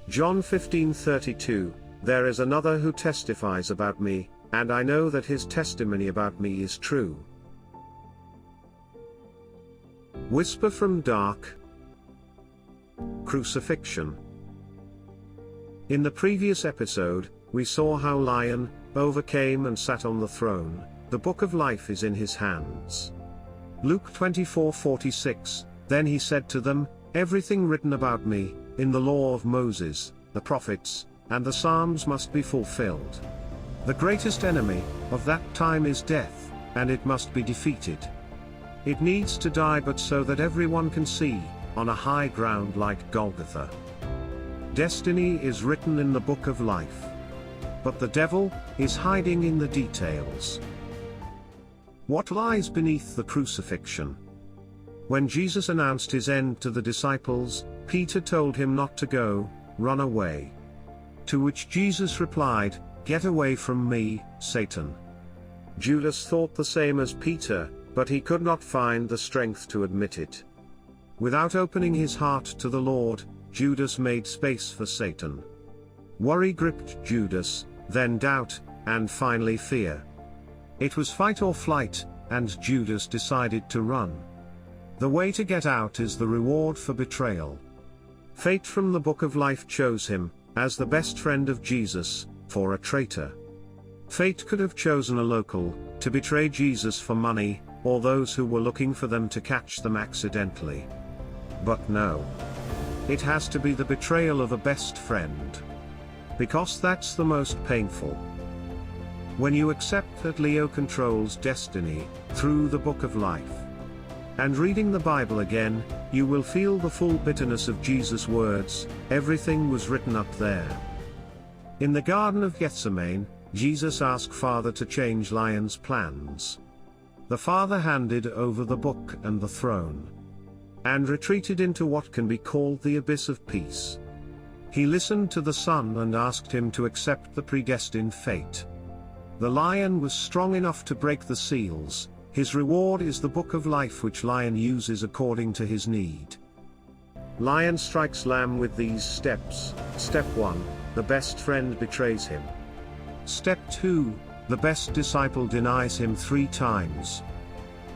John 15:32, there is another who testifies about me, and I know that his testimony about me is true. Whisper from dark. Crucifixion. In the previous episode, we saw how Lion overcame and sat on the throne. The book of life is in his hands. Luke 24:46, then he said to them, everything written about me, in the law of Moses, the prophets, and the Psalms must be fulfilled. The greatest enemy of that time is death, and it must be defeated. It needs to die, but so that everyone can see, on a high ground like Golgotha. Destiny is written in the book of life. But the devil is hiding in the details. What lies beneath the crucifixion? When Jesus announced his end to the disciples, Peter told him not to go, run away. To which Jesus replied, get away from me, Satan. Judas thought the same as Peter, but he could not find the strength to admit it. Without opening his heart to the Lord, Judas made space for Satan. Worry gripped Judas, then doubt, and finally fear. It was fight or flight, and Judas decided to run. The way to get out is the reward for betrayal. Fate from the book of life chose him, as the best friend of Jesus, for a traitor. Fate could have chosen a local, to betray Jesus for money, or those who were looking for them to catch them accidentally. But no. It has to be the betrayal of a best friend. Because that's the most painful. When you accept that Leo controls destiny, through the book of life, and reading the Bible again, you will feel the full bitterness of Jesus' words, everything was written up there. In the Garden of Gethsemane, Jesus asked Father to change Lion's plans. The Father handed over the book and the throne, and retreated into what can be called the abyss of peace. He listened to the Son and asked him to accept the predestined fate. The Lion was strong enough to break the seals. His reward is the book of life, which Lion uses according to his need. Lion strikes Lamb with these steps. Step 1, the best friend betrays him. Step 2, the best disciple denies him 3 times.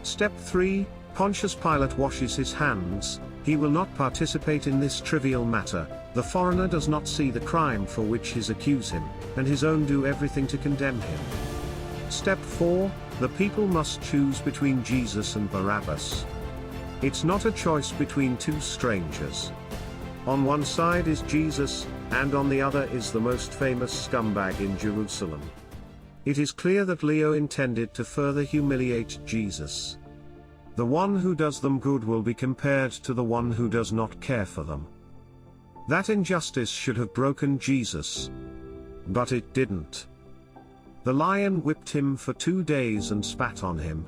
Step 3, Pontius Pilate washes his hands. He will not participate in this trivial matter. The foreigner does not see the crime for which his accuse him, and his own do everything to condemn him. Step 4, the people must choose between Jesus and Barabbas. It's not a choice between 2 strangers. On one side is Jesus, and on the other is the most famous scumbag in Jerusalem. It is clear that Leo intended to further humiliate Jesus. The one who does them good will be compared to the one who does not care for them. That injustice should have broken Jesus. But it didn't. The Lion whipped him for 2 days and spat on him.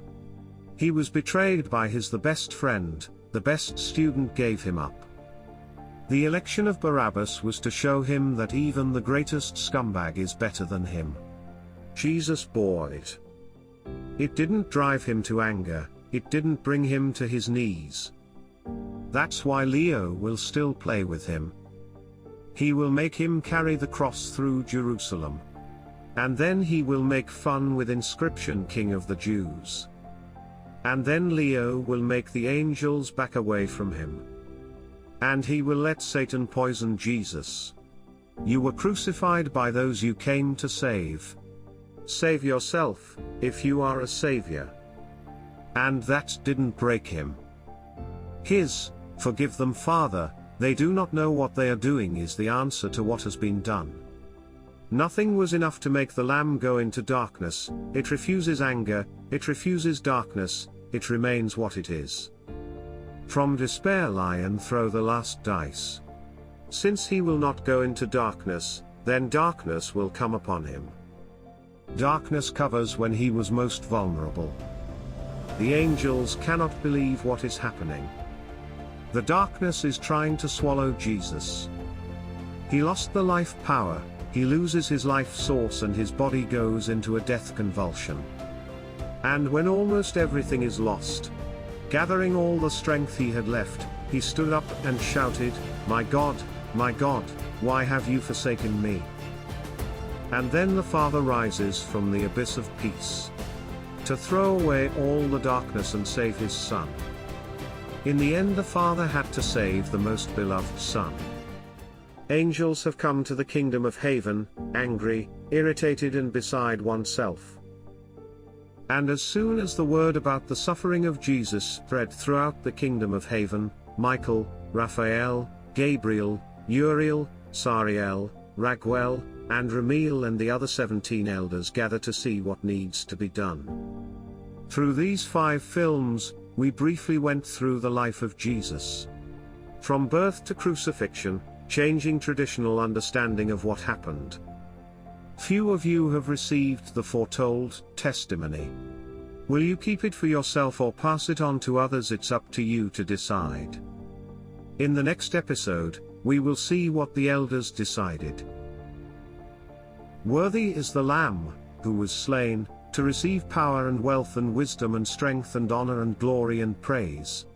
He was betrayed by the best friend, the best student gave him up. The election of Barabbas was to show him that even the greatest scumbag is better than him. Jesus bore it. It didn't drive him to anger, it didn't bring him to his knees. That's why Leo will still play with him. He will make him carry the cross through Jerusalem. And then he will make fun with inscription King of the Jews. And then Leo will make the angels back away from him. And he will let Satan poison Jesus. You were crucified by those you came to save. Save yourself, if you are a savior. And that didn't break him. Forgive them, Father, they do not know what they are doing, is the answer to what has been done. Nothing was enough to make the Lamb go into darkness. It refuses anger, it refuses darkness, it remains what it is. From despair, Lion throw the last dice. Since he will not go into darkness, then darkness will come upon him. Darkness covers when he was most vulnerable. The angels cannot believe what is happening. The darkness is trying to swallow Jesus. He lost the life power, he loses his life source, and his body goes into a death convulsion. And when almost everything is lost, gathering all the strength he had left, he stood up and shouted, "My God, my God, why have you forsaken me?" And then the Father rises from the abyss of peace to throw away all the darkness and save his Son. In the end, the Father had to save the most beloved Son. Angels have come to the kingdom of heaven, angry, irritated and beside oneself. And as soon as the word about the suffering of Jesus spread throughout the kingdom of heaven, Michael, Raphael, Gabriel, Uriel, Sariel, Raguel, and Ramiel and the other 17 elders gather to see what needs to be done. Through these 5 films, we briefly went through the life of Jesus. From birth to crucifixion, changing traditional understanding of what happened. Few of you have received the foretold testimony. Will you keep it for yourself or pass it on to others? It's up to you to decide. In the next episode, we will see what the elders decided. Worthy is the Lamb, who was slain, to receive power and wealth and wisdom and strength and honor and glory and praise.